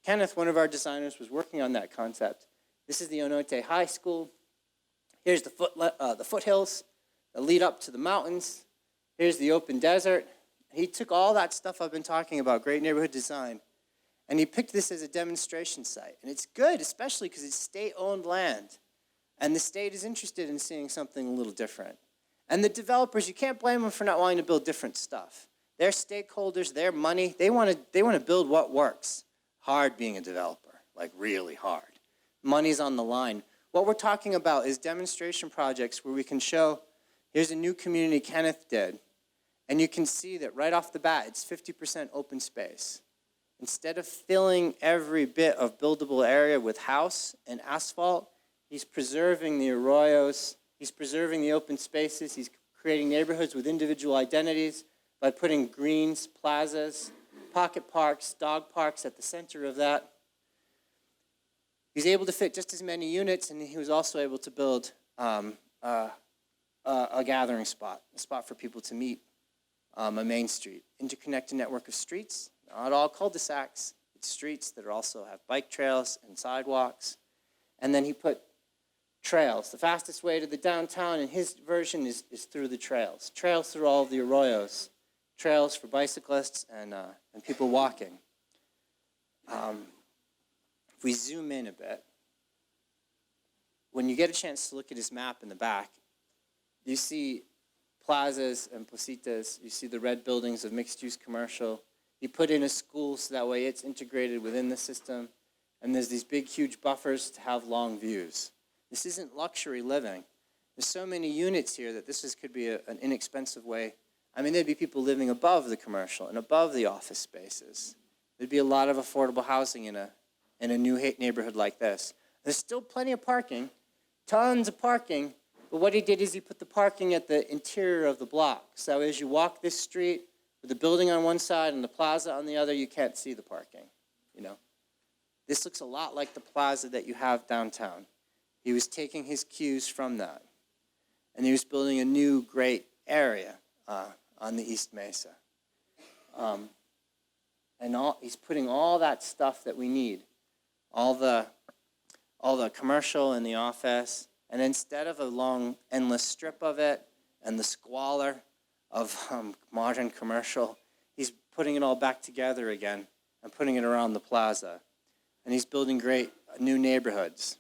Kenneth, one of our designers, was working on that concept. This is the Onote High School. Here's the foothills that lead up to the mountains. Here's the open desert. He took all that stuff I've been talking about, great neighborhood design, and he picked this as a demonstration site. And it's good, especially because it's state-owned land. And the state is interested in seeing something a little different. And the developers, you can't blame them for not wanting to build different stuff. Their stakeholders, their money, they want to build what works. Hard being a developer, like really hard. Money's on the line. What we're talking about is demonstration projects where we can show, here's a new community Kenneth did, and you can see that right off the bat, it's 50% open space. Instead of filling every bit of buildable area with house and asphalt, he's preserving the arroyos, he's preserving the open spaces, he's creating neighborhoods with individual identities by putting greens, plazas, pocket parks, dog parks at the center of that. He's able to fit just as many units, and he was also able to build a gathering spot, a spot for people to meet, a main street, interconnected network of streets, not all cul-de-sacs, it's streets that also have bike trails and sidewalks. And then he put trails. The fastest way to the downtown in his version is through the trails. Trails through all of the arroyos. Trails for bicyclists and people walking. If we zoom in a bit, when you get a chance to look at his map in the back, you see plazas and placitas, you see the red buildings of mixed-use commercial. He put in a school so that way it's integrated within the system, and there's these big, huge buffers to have long views. This isn't luxury living. There's so many units here that this could be an inexpensive way. I mean, there'd be people living above the commercial and above the office spaces. There'd be a lot of affordable housing in a new neighborhood like this. There's still plenty of parking, tons of parking, but what he did is he put the parking at the interior of the block. So as you walk this street with the building on one side and the plaza on the other, you can't see the parking, you know. This looks a lot like the plaza that you have downtown. He was taking his cues from that. And he was building a new great area on the East Mesa. He's putting all that stuff that we need, all the commercial in the office, and instead of a long, endless strip of it and the squalor of modern commercial, he's putting it all back together again and putting it around the plaza. And he's building great new neighborhoods.